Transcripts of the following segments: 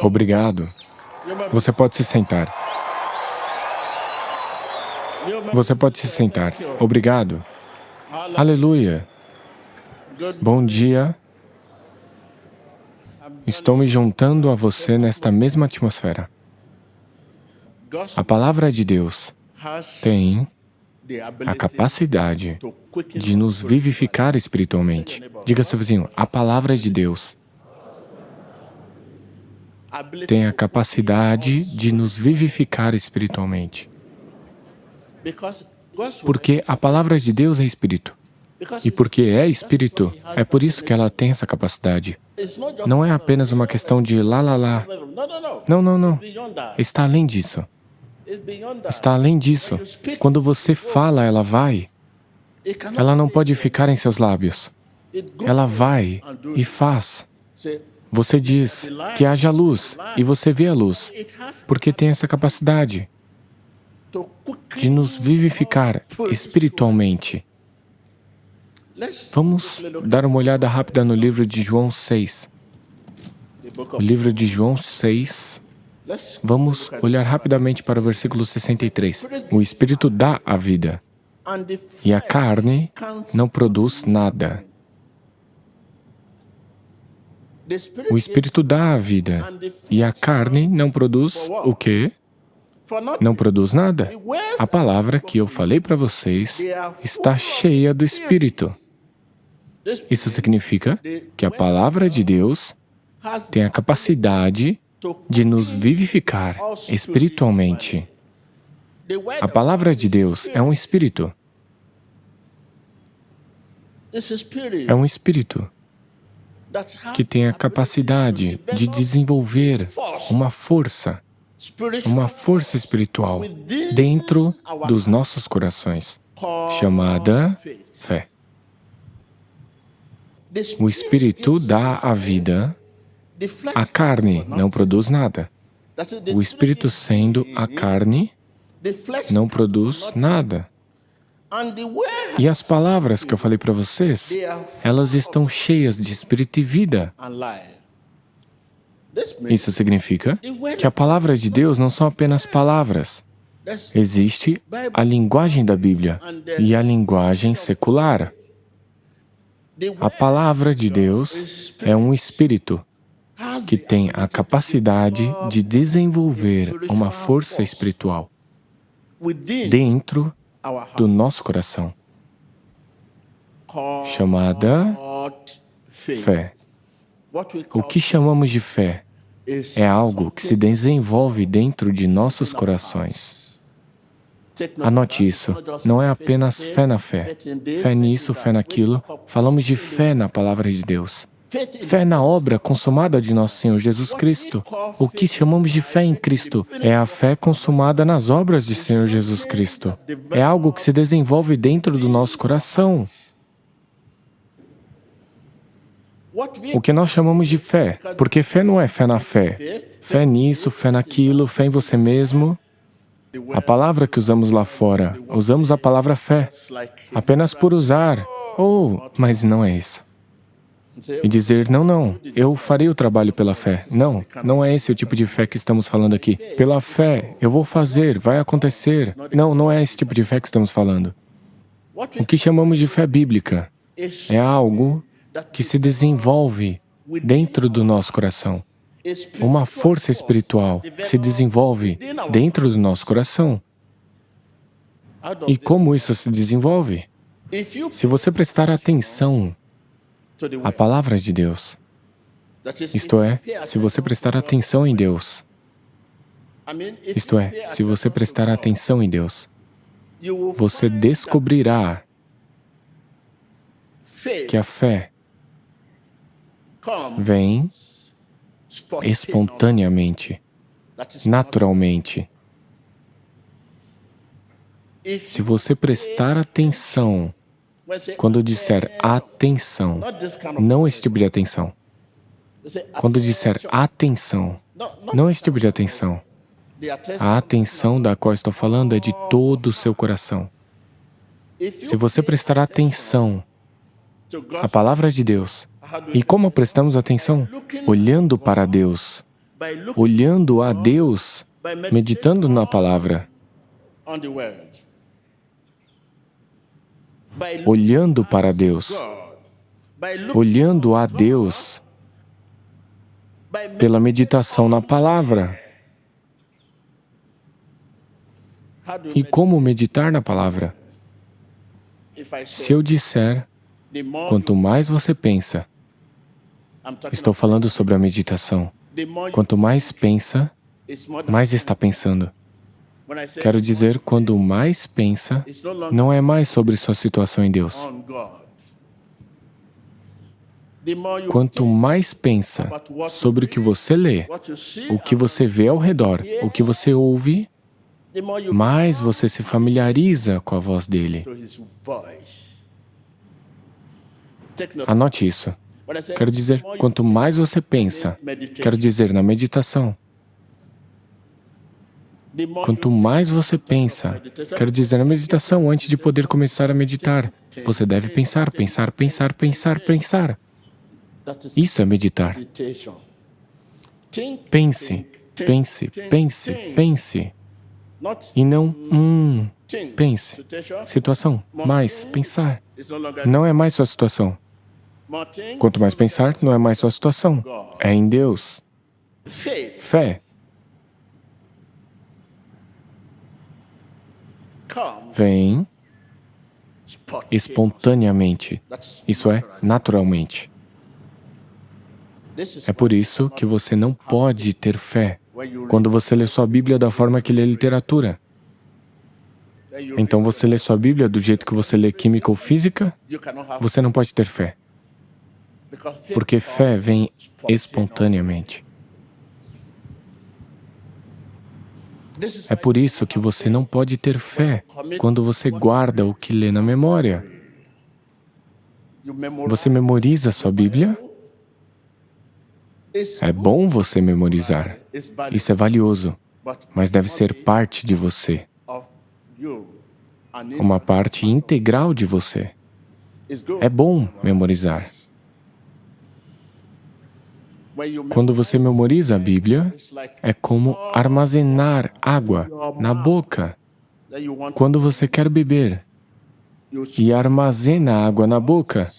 Obrigado. Você pode se sentar. Você pode se sentar. Obrigado. Aleluia. Bom dia. Estou me juntando a você nesta mesma atmosfera. A palavra de Deus tem a capacidade de nos vivificar espiritualmente. Diga ao seu vizinho, a palavra de Deus tem a capacidade de nos vivificar espiritualmente. Porque a palavra de Deus é Espírito. E porque é Espírito, é por isso que ela tem essa capacidade. Não é apenas uma questão de lá, lá, lá. Não, não, não. Está além disso. Está além disso. Quando você fala, ela vai. Ela não pode ficar em seus lábios. Ela vai e faz. Você diz que haja luz e você vê a luz, porque tem essa capacidade de nos vivificar espiritualmente. Vamos dar uma olhada rápida no livro de João 6. O livro de João 6, vamos olhar rapidamente para o versículo 63. O Espírito dá a vida, e a carne não produz nada. O Espírito dá a vida, e a carne não produz o quê? Não produz nada. A palavra que eu falei para vocês está cheia do Espírito. Isso significa que a palavra de Deus tem a capacidade de nos vivificar espiritualmente. A palavra de Deus é um Espírito. É um Espírito que tem a capacidade de desenvolver uma força espiritual dentro dos nossos corações, chamada fé. O Espírito dá a vida, a carne não produz nada. O Espírito sendo a carne não produz nada. E as palavras que eu falei para vocês, elas estão cheias de Espírito e vida. Isso significa que a palavra de Deus não são apenas palavras. Existe a linguagem da Bíblia e a linguagem secular. A palavra de Deus é um Espírito que tem a capacidade de desenvolver uma força espiritual dentro do nosso coração, chamada fé. O que chamamos de fé é algo que se desenvolve dentro de nossos corações. Anote isso, não é apenas fé na fé, fé nisso, fé naquilo. Falamos de fé na palavra de Deus. Fé na obra consumada de nosso Senhor Jesus Cristo. O que chamamos de fé em Cristo é a fé consumada nas obras de Senhor Jesus Cristo. É algo que se desenvolve dentro do nosso coração. O que nós chamamos de fé, porque fé não é fé na fé. Fé nisso, fé naquilo, fé em você mesmo. A palavra que usamos lá fora, usamos a palavra fé, apenas por usar. Mas não é isso. E dizer, não, não, eu farei o trabalho pela fé. Não, não é esse o tipo de fé que estamos falando aqui. Pela fé, eu vou fazer, vai acontecer. Não, não é esse tipo de fé que estamos falando. O que chamamos de fé bíblica é algo que se desenvolve dentro do nosso coração. Uma força espiritual que se desenvolve dentro do nosso coração. E como isso se desenvolve? Se você prestar atenção à palavra de Deus, isto é, se você prestar atenção em Deus, isto é, se você prestar atenção em Deus, você descobrirá que a fé vem espontaneamente, naturalmente. Se você prestar atenção, quando disser atenção, não esse tipo de atenção. Quando disser atenção, não esse tipo de atenção. A atenção da qual estou falando é de todo o seu coração. Se você prestar atenção à palavra de Deus, e como prestamos atenção? Olhando para Deus, olhando a Deus, meditando na palavra, olhando para Deus, olhando a Deus, pela meditação na palavra. E como meditar na palavra? Se eu disser, quanto mais você pensa, estou falando sobre a meditação. Quanto mais pensa, mais está pensando. Quero dizer, quando mais pensa, não é mais sobre sua situação em Deus. Quanto mais pensa sobre o que você lê, o que você vê ao redor, o que você ouve, mais você se familiariza com a voz dele. Anote isso. Quero dizer, quanto mais você pensa, quero dizer, na meditação. Quanto mais você pensa, quero dizer, na meditação, antes de poder começar a meditar, você deve pensar, pensar, pensar, pensar, pensar. Isso é meditar. Pense, pense, pense, pense. E não, pense. Situação, mais, pensar. Não é mais sua situação. Quanto mais pensar, não é mais sua situação. É em Deus. Fé. Vem espontaneamente. Isso é, naturalmente. É por isso que você não pode ter fé quando você lê sua Bíblia da forma que lê literatura. Então você lê sua Bíblia do jeito que você lê química ou física, você não pode ter fé. Porque fé vem espontaneamente. É por isso que você não pode ter fé quando você guarda o que lê na memória. Você memoriza sua Bíblia? É bom você memorizar. Isso é valioso, mas deve ser parte de você. Uma parte integral de você. É bom memorizar. Quando você memoriza a Bíblia, é como armazenar água na boca. Quando você quer beber e armazena água na boca,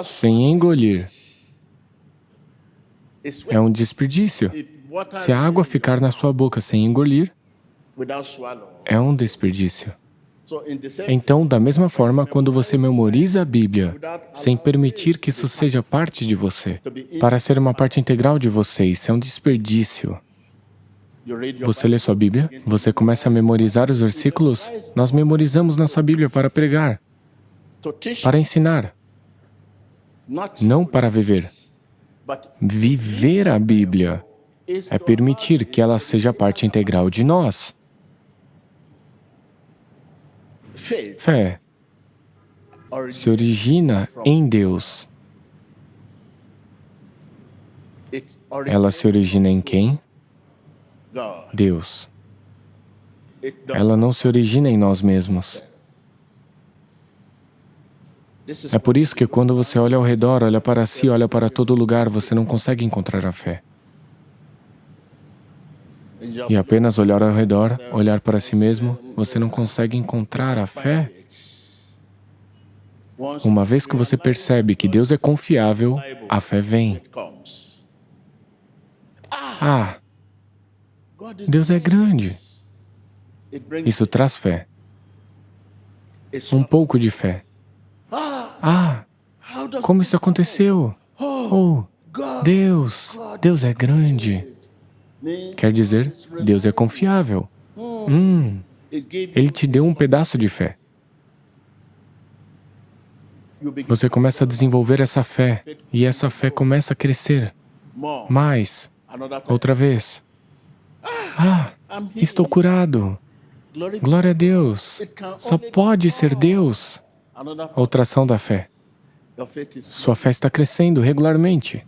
sem engolir, é um desperdício. Se a água ficar na sua boca sem engolir, é um desperdício. Então, da mesma forma, quando você memoriza a Bíblia, sem permitir que isso seja parte de você, para ser uma parte integral de você, isso é um desperdício. Você lê sua Bíblia, você começa a memorizar os versículos, nós memorizamos nossa Bíblia para pregar, para ensinar, não para viver. Viver a Bíblia é permitir que ela seja parte integral de nós. Fé se origina em Deus. Ela se origina em quem? Deus. Ela não se origina em nós mesmos. É por isso que quando você olha ao redor, olha para si, olha para todo lugar, você não consegue encontrar a fé. E apenas olhar ao redor, olhar para si mesmo, você não consegue encontrar a fé. Uma vez que você percebe que Deus é confiável, a fé vem. Ah, Deus é grande. Isso traz fé. Um pouco de fé. Ah, como isso aconteceu? Oh, Deus é grande. Quer dizer, Deus é confiável. Ele te deu um pedaço de fé. Você começa a desenvolver essa fé, e essa fé começa a crescer. Mais, outra vez. Ah, estou curado. Glória a Deus. Só pode ser Deus. Outra ação da fé. Sua fé está crescendo regularmente.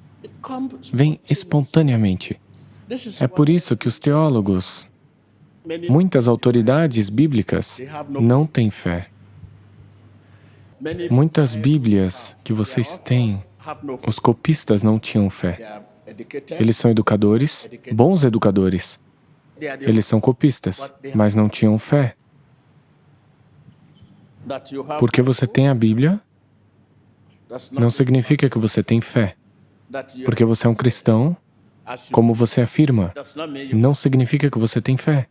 Vem espontaneamente. É por isso que os teólogos, muitas autoridades bíblicas, não têm fé. Muitas Bíblias que vocês têm, os copistas não tinham fé. Eles são educadores, bons educadores. Eles são copistas, mas não tinham fé. Porque você tem a Bíblia, não significa que você tem fé. Porque você é um cristão, como você afirma, não significa que você tem fé.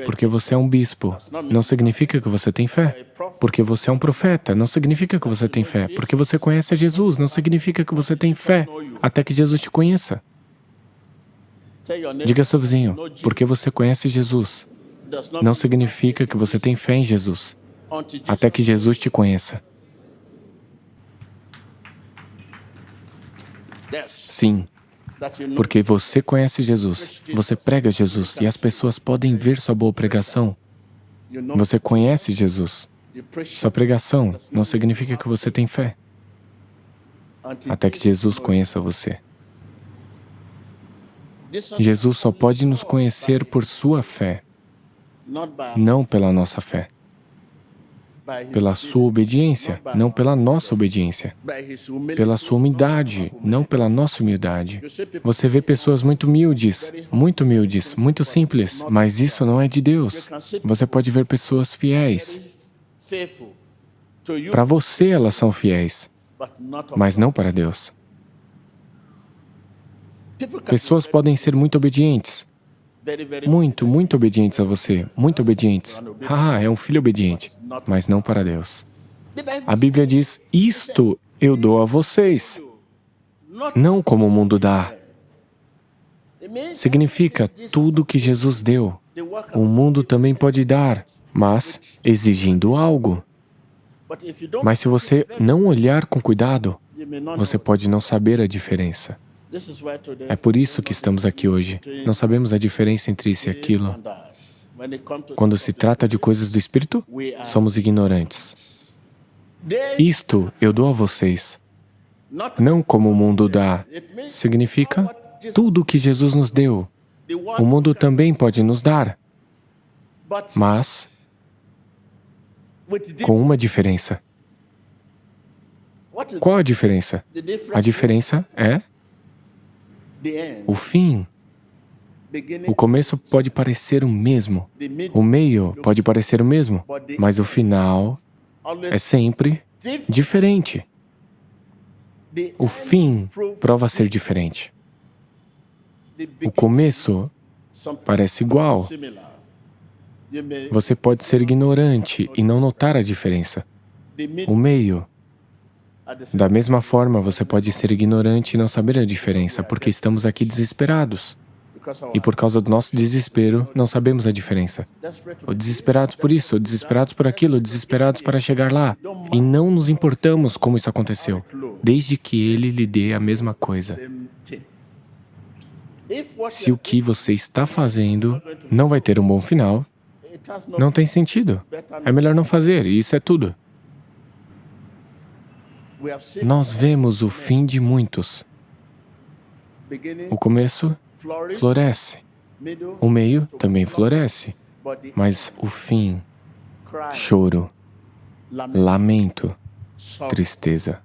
Porque você é um bispo, não significa que você tem fé. Porque você é um profeta, não significa que você tem fé. Porque você conhece a Jesus, não significa que você tem fé, até que Jesus te conheça. Diga ao seu vizinho, porque você conhece Jesus, não significa que você tem fé em Jesus, até que Jesus te conheça. Sim, porque você conhece Jesus, você prega Jesus e as pessoas podem ver sua boa pregação. Você conhece Jesus. Sua pregação não significa que você tem fé, até que Jesus conheça você. Jesus só pode nos conhecer por sua fé, não pela nossa fé. Pela sua obediência, não pela nossa obediência. Pela sua humildade, não pela nossa humildade. Você vê pessoas muito humildes, muito simples, mas isso não é de Deus. Você pode ver pessoas fiéis. Para você elas são fiéis, mas não para Deus. Pessoas podem ser muito obedientes, muito obedientes a você, muito obedientes. É um filho obediente, mas não para Deus. A Bíblia diz, isto eu dou a vocês, não como o mundo dá. Significa tudo que Jesus deu. O mundo também pode dar, mas exigindo algo. Mas se você não olhar com cuidado, você pode não saber a diferença. É por isso que estamos aqui hoje. Não sabemos a diferença entre isso e aquilo. Quando se trata de coisas do Espírito, somos ignorantes. Isto eu dou a vocês, não como o mundo dá. Significa tudo o que Jesus nos deu. O mundo também pode nos dar, mas com uma diferença. Qual a diferença? A diferença é o fim. O começo pode parecer o mesmo, o meio pode parecer o mesmo, mas o final é sempre diferente. O fim prova ser diferente. O começo parece igual. Você pode ser ignorante e não notar a diferença. O meio, da mesma forma, você pode ser ignorante e não saber a diferença, porque estamos aqui desesperados. E por causa do nosso desespero, não sabemos a diferença. Ou desesperados por isso, ou desesperados por aquilo, ou desesperados para chegar lá. E não nos importamos como isso aconteceu, desde que Ele lhe dê a mesma coisa. Se o que você está fazendo não vai ter um bom final, não tem sentido. É melhor não fazer, e isso é tudo. Nós vemos o fim de muitos. O começo floresce. O meio também floresce. Mas o fim, choro, lamento, tristeza.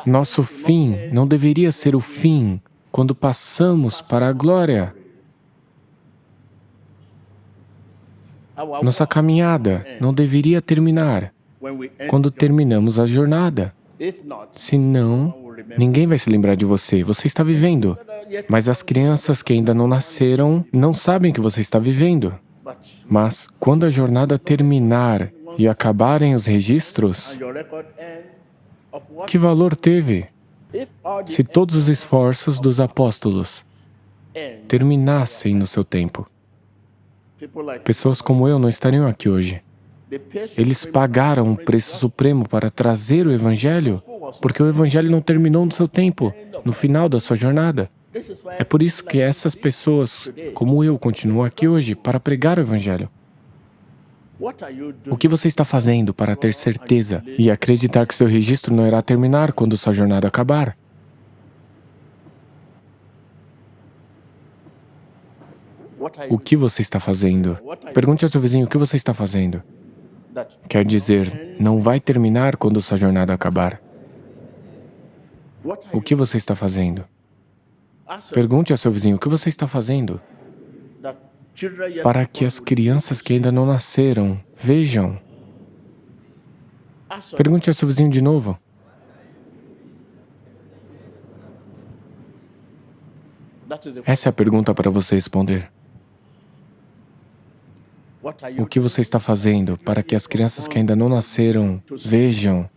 Nosso fim não deveria ser o fim quando passamos para a glória. Nossa caminhada não deveria terminar quando terminamos a jornada. Senão, ninguém vai se lembrar de você. Você está vivendo. Mas as crianças que ainda não nasceram não sabem que você está vivendo. Mas quando a jornada terminar e acabarem os registros, que valor teve? Se todos os esforços dos apóstolos terminassem no seu tempo, pessoas como eu não estariam aqui hoje. Eles pagaram um preço supremo para trazer o Evangelho, porque o Evangelho não terminou no seu tempo, no final da sua jornada. É por isso que essas pessoas, como eu, continuam aqui hoje para pregar o Evangelho. O que você está fazendo para ter certeza e acreditar que seu registro não irá terminar quando sua jornada acabar? O que você está fazendo? Pergunte ao seu vizinho o que você está fazendo. Quer dizer, não vai terminar quando sua jornada acabar. O que você está fazendo? Pergunte ao seu vizinho, o que você está fazendo? Para que as crianças que ainda não nasceram vejam. Pergunte ao seu vizinho de novo. Essa é a pergunta para você responder. O que você está fazendo para que as crianças que ainda não nasceram vejam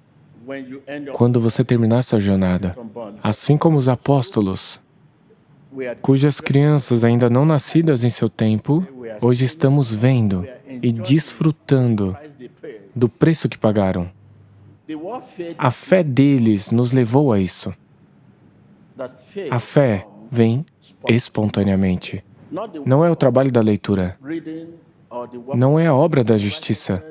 quando você terminar sua jornada? Assim como os apóstolos, cujas crianças ainda não nascidas em seu tempo, hoje estamos vendo e desfrutando do preço que pagaram. A fé deles nos levou a isso. A fé vem espontaneamente. Não é o trabalho da leitura. Não é a obra da justiça.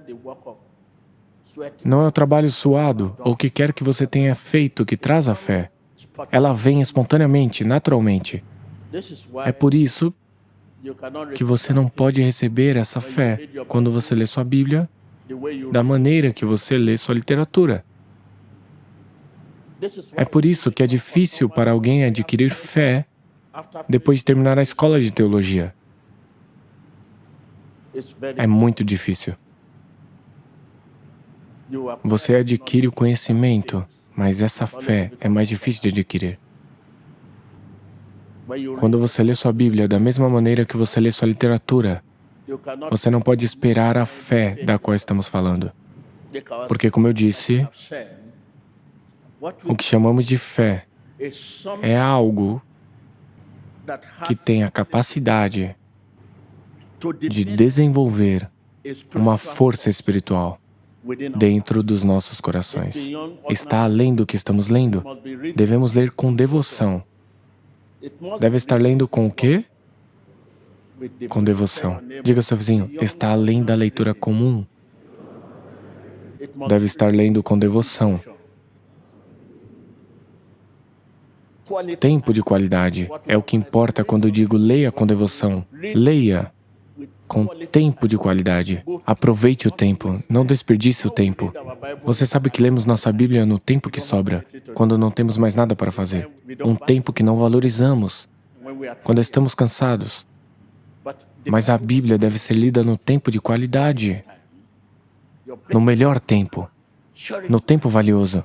Não é o trabalho suado ou o que quer que você tenha feito que traz a fé. Ela vem espontaneamente, naturalmente. É por isso que você não pode receber essa fé quando você lê sua Bíblia da maneira que você lê sua literatura. É por isso que é difícil para alguém adquirir fé depois de terminar a escola de teologia. É muito difícil. Você adquire o conhecimento, mas essa fé é mais difícil de adquirir. Quando você lê sua Bíblia da mesma maneira que você lê sua literatura, você não pode esperar a fé da qual estamos falando. Porque, como eu disse, o que chamamos de fé é algo que tem a capacidade de desenvolver uma força espiritual dentro dos nossos corações. Está além do que estamos lendo. Devemos ler com devoção. Deve estar lendo com o quê? Com devoção. Diga ao seu vizinho, está além da leitura comum. Deve estar lendo com devoção. Tempo de qualidade é o que importa quando digo leia com devoção. Leia com tempo de qualidade. Aproveite o tempo, não desperdice o tempo. Você sabe que lemos nossa Bíblia no tempo que sobra, quando não temos mais nada para fazer. Um tempo que não valorizamos, quando estamos cansados. Mas a Bíblia deve ser lida no tempo de qualidade, no melhor tempo, no tempo valioso.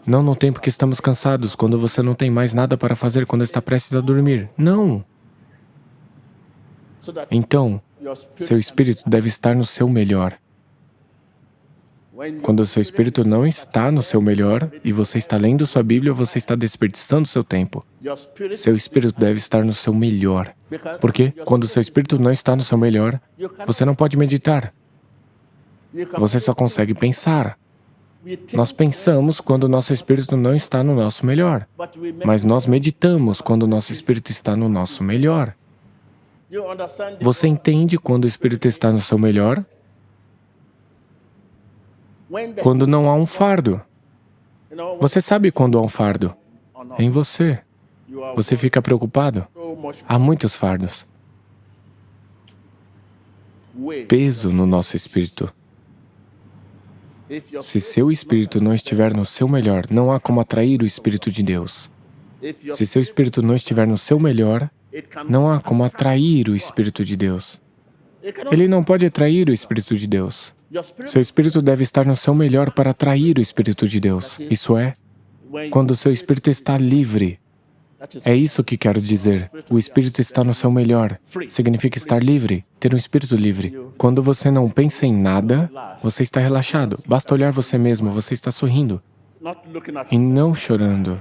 Não no tempo que estamos cansados, quando você não tem mais nada para fazer, quando está prestes a dormir. Não! Então, seu espírito deve estar no seu melhor. Quando o seu espírito não está no seu melhor e você está lendo sua Bíblia, você está desperdiçando seu tempo. Seu espírito deve estar no seu melhor. Porque quando o seu espírito não está no seu melhor, você não pode meditar. Você só consegue pensar. Nós pensamos quando o nosso espírito não está no nosso melhor. Mas nós meditamos quando o nosso espírito está no nosso melhor. Você entende quando o espírito está no seu melhor? Quando não há um fardo. Você sabe quando há um fardo? Em você. Você fica preocupado? Há muitos fardos. Peso no nosso espírito. Se seu espírito não estiver no seu melhor, não há como atrair o Espírito de Deus. Se seu espírito não estiver no seu melhor, não há como atrair o Espírito de Deus. Ele não pode atrair o Espírito de Deus. Seu espírito deve estar no seu melhor para atrair o Espírito de Deus. Isso é, quando o seu espírito está livre. É isso que quero dizer. O espírito está no seu melhor. Significa estar livre, ter um espírito livre. Quando você não pensa em nada, você está relaxado. Basta olhar você mesmo, você está sorrindo. E não chorando.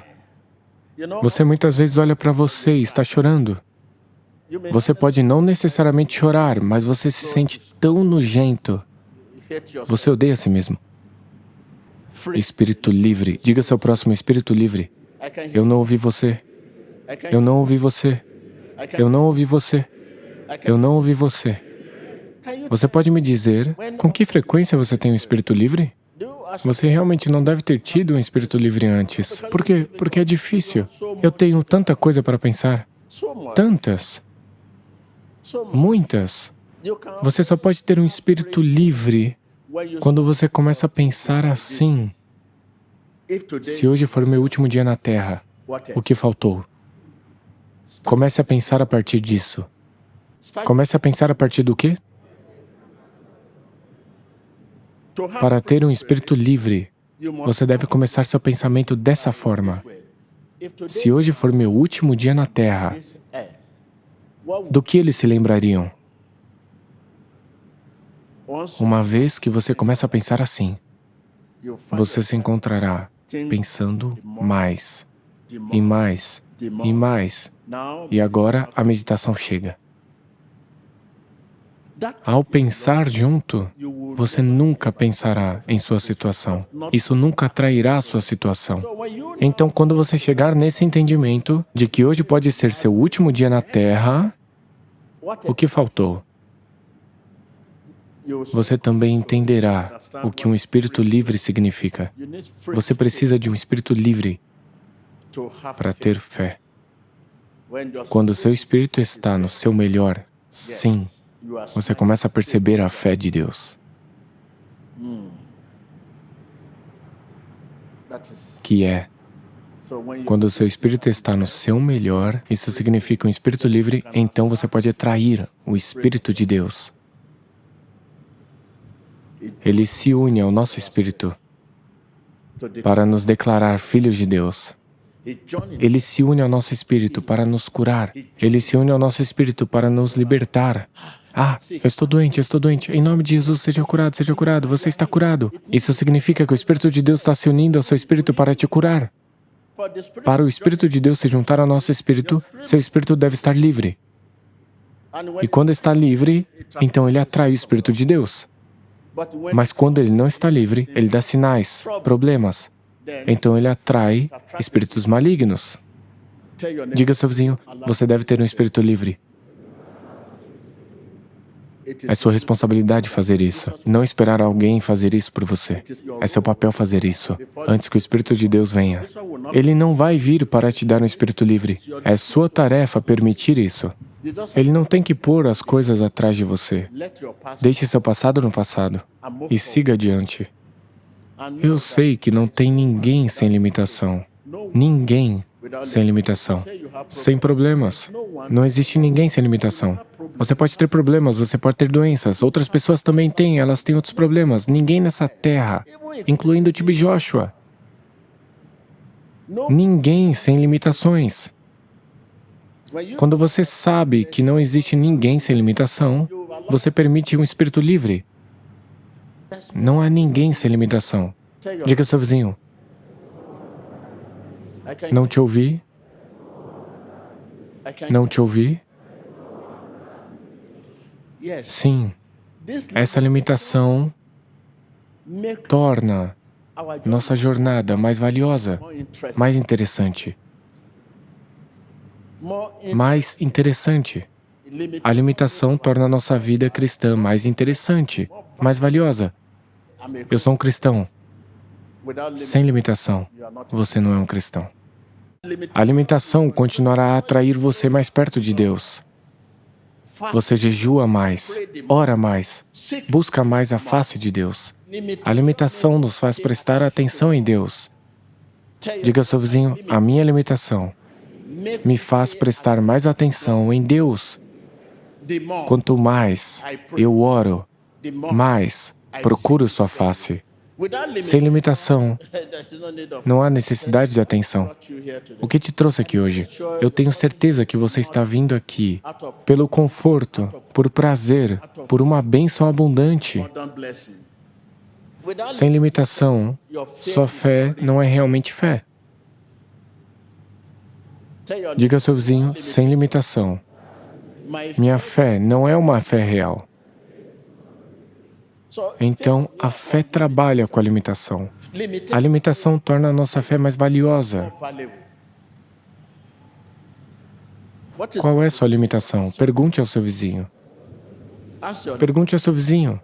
Você muitas vezes olha para você e está chorando. Você pode não necessariamente chorar, mas você se sente tão nojento. Você odeia a si mesmo. Espírito livre. Diga ao seu próximo, espírito livre. Eu não ouvi você. Eu não ouvi você. Eu não ouvi você. Eu não ouvi você. Você pode me dizer com que frequência você tem um espírito livre? Você realmente não deve ter tido um espírito livre antes. Por quê? Porque é difícil. Eu tenho tanta coisa para pensar. Tantas. Muitas. Você só pode ter um espírito livre quando você começa a pensar assim. Se hoje for meu último dia na Terra, o que faltou? Comece a pensar a partir disso. Comece a pensar a partir do quê? Para ter um espírito livre, você deve começar seu pensamento dessa forma. Se hoje for meu último dia na Terra, do que eles se lembrariam? Uma vez que você começa a pensar assim, você se encontrará pensando mais, e mais, e mais. E agora a meditação chega. Ao pensar junto, você nunca pensará em sua situação. Isso nunca atrairá a sua situação. Então, quando você chegar nesse entendimento de que hoje pode ser seu último dia na Terra, o que faltou? Você também entenderá o que um espírito livre significa. Você precisa de um espírito livre para ter fé. Quando seu espírito está no seu melhor, sim, você começa a perceber a fé de Deus. Que é, quando o seu espírito está no seu melhor, isso significa um espírito livre, então você pode atrair o Espírito de Deus. Ele se une ao nosso espírito para nos declarar filhos de Deus. Ele se une ao nosso espírito para nos curar. Ele se une ao nosso espírito para nos libertar. Ah, eu estou doente. Em nome de Jesus, seja curado, você está curado. Isso significa que o Espírito de Deus está se unindo ao seu espírito para te curar. Para o Espírito de Deus se juntar ao nosso espírito, seu espírito deve estar livre. E quando está livre, então ele atrai o Espírito de Deus. Mas quando ele não está livre, ele dá sinais, problemas. Então ele atrai espíritos malignos. Diga ao seu vizinho, você deve ter um espírito livre. É sua responsabilidade fazer isso. Não esperar alguém fazer isso por você. É seu papel fazer isso, antes que o Espírito de Deus venha. Ele não vai vir para te dar um espírito livre. É sua tarefa permitir isso. Ele não tem que pôr as coisas atrás de você. Deixe seu passado no passado e siga adiante. Eu sei que não tem ninguém sem limitação. Ninguém sem limitação. Sem problemas. Não existe ninguém sem limitação. Você pode ter problemas, você pode ter doenças. Outras pessoas também têm, elas têm outros problemas. Ninguém nessa terra, incluindo o T.B. Joshua. Ninguém sem limitações. Quando você sabe que não existe ninguém sem limitação, você permite um espírito livre. Não há ninguém sem limitação. Diga ao seu vizinho, não te ouvi? Não te ouvi? Sim, essa limitação torna nossa jornada mais valiosa, mais interessante. Mais interessante. A limitação torna a nossa vida cristã mais interessante, mais valiosa. Eu sou um cristão. Sem limitação, você não é um cristão. A limitação continuará a atrair você mais perto de Deus. Você jejua mais, ora mais, busca mais a face de Deus. A limitação nos faz prestar atenção em Deus. Diga ao seu vizinho, a minha limitação me faz prestar mais atenção em Deus. Quanto mais eu oro, mais procuro sua face. Sem limitação, não há necessidade de atenção. O que te trouxe aqui hoje? Eu tenho certeza que você está vindo aqui pelo conforto, por prazer, por uma bênção abundante. Sem limitação, sua fé não é realmente fé. Diga ao seu vizinho, sem limitação, minha fé não é uma fé real. Então, a fé trabalha com a limitação. A limitação torna a nossa fé mais valiosa. Qual é sua limitação? Pergunte ao seu vizinho. Pergunte ao seu vizinho.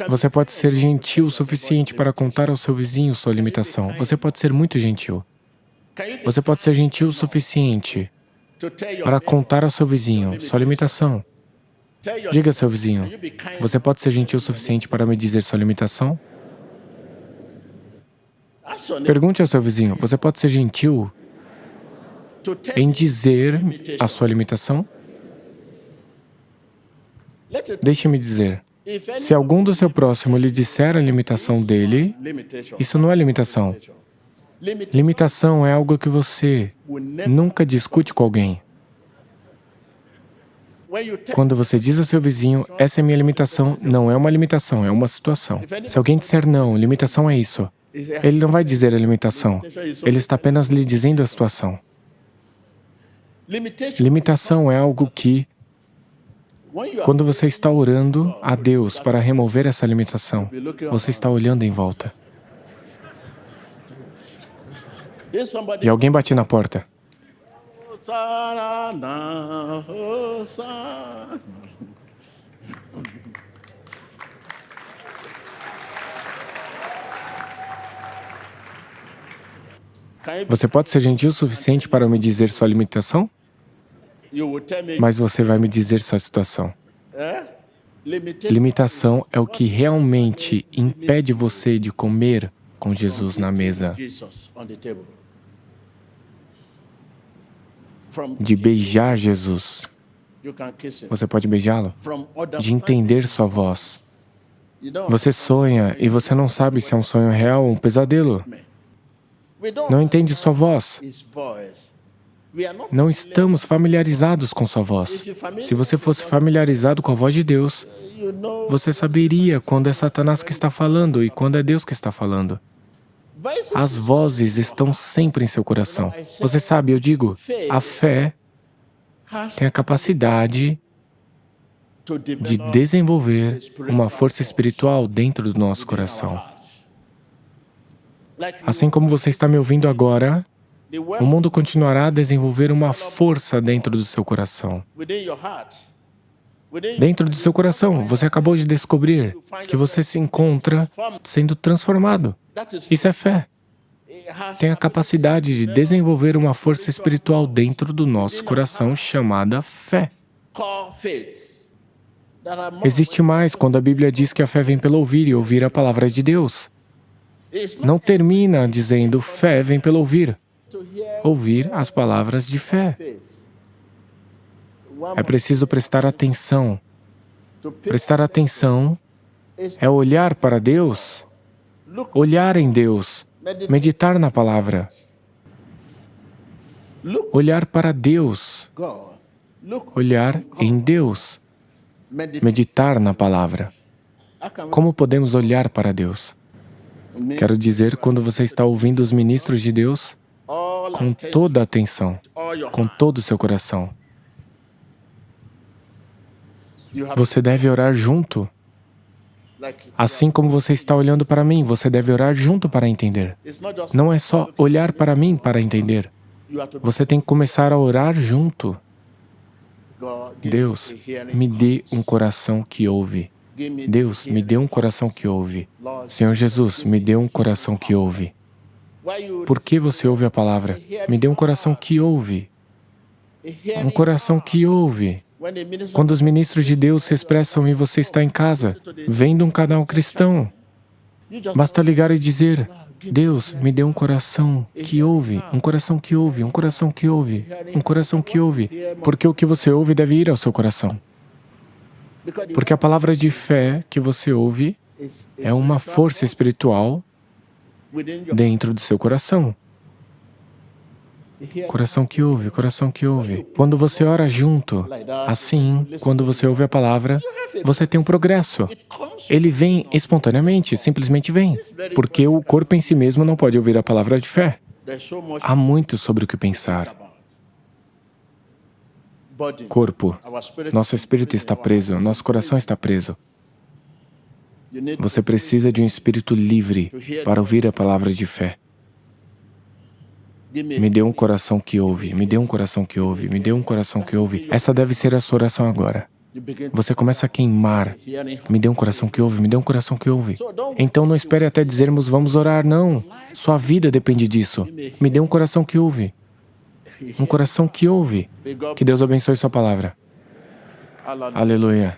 Você pode ser gentil o suficiente para contar ao seu vizinho sua limitação. Você pode ser muito gentil. Você pode ser gentil o suficiente para contar ao seu vizinho sua limitação. Diga ao seu vizinho, você pode ser gentil o suficiente para me dizer sua limitação? Pergunte ao seu vizinho, você pode ser gentil em dizer a sua limitação? Deixe-me dizer, se algum do seu próximo lhe disser a limitação dele, isso não é limitação. Limitação é algo que você nunca discute com alguém. Quando você diz ao seu vizinho, essa é minha limitação, não é uma limitação, é uma situação. Se alguém disser não, limitação é isso, ele não vai dizer a limitação, ele está apenas lhe dizendo a situação. Limitação é algo que, quando você está orando a Deus para remover essa limitação, você está olhando em volta. E alguém bate na porta. Você pode ser gentil o suficiente para me dizer sua limitação? Mas você vai me dizer sua situação. Limitação é o que realmente impede você de comer com Jesus na mesa, de beijar Jesus. Você pode beijá-lo? De entender sua voz. Você sonha e você não sabe se é um sonho real ou um pesadelo. Não entende sua voz. Não estamos familiarizados com sua voz. Se você fosse familiarizado com a voz de Deus, você saberia quando é Satanás que está falando e quando é Deus que está falando. As vozes estão sempre em seu coração. Você sabe, eu digo, a fé tem a capacidade de desenvolver uma força espiritual dentro do nosso coração. Assim como você está me ouvindo agora, o mundo continuará a desenvolver uma força dentro do seu coração. Dentro do seu coração, você acabou de descobrir que você se encontra sendo transformado. Isso é fé. Tem a capacidade de desenvolver uma força espiritual dentro do nosso coração chamada fé. Existe mais quando a Bíblia diz que a fé vem pelo ouvir e ouvir a palavra de Deus. Não termina dizendo fé vem pelo ouvir. Ouvir as palavras de fé. É preciso prestar atenção. Prestar atenção é olhar para Deus, olhar em Deus, meditar na palavra. Olhar para Deus, olhar em Deus, meditar na palavra. Como podemos olhar para Deus? Quero dizer, quando você está ouvindo os ministros de Deus, com toda a atenção, com todo o seu coração. Você deve orar junto. Assim como você está olhando para mim, você deve orar junto para entender. Não é só olhar para mim para entender. Você tem que começar a orar junto. Deus, me dê um coração que ouve. Deus, me dê um coração que ouve. Senhor Jesus, me dê um coração que ouve. Por que você ouve a palavra? Me dê um coração que ouve. Um coração que ouve. Quando os ministros de Deus se expressam e você está em casa, vendo um canal cristão, basta ligar e dizer, Deus, me dê um coração que ouve, um coração que ouve, um coração que ouve, um coração que ouve, porque o que você ouve deve ir ao seu coração. Porque a palavra de fé que você ouve é uma força espiritual dentro do seu coração. Coração que ouve, coração que ouve. Quando você ora junto, assim, quando você ouve a palavra, você tem um progresso. Ele vem espontaneamente, simplesmente vem. Porque o corpo em si mesmo não pode ouvir a palavra de fé. Há muito sobre o que pensar. Corpo. Nosso espírito está preso, nosso coração está preso. Você precisa de um espírito livre para ouvir a palavra de fé. Me dê um coração que ouve, me dê um coração que ouve, me dê um coração que ouve. Essa deve ser a sua oração agora. Você começa a queimar. Me dê um coração que ouve, me dê um coração que ouve. Então não espere até dizermos vamos orar, não. Sua vida depende disso. Me dê um coração que ouve. Um coração que ouve. Que Deus abençoe sua palavra. Aleluia.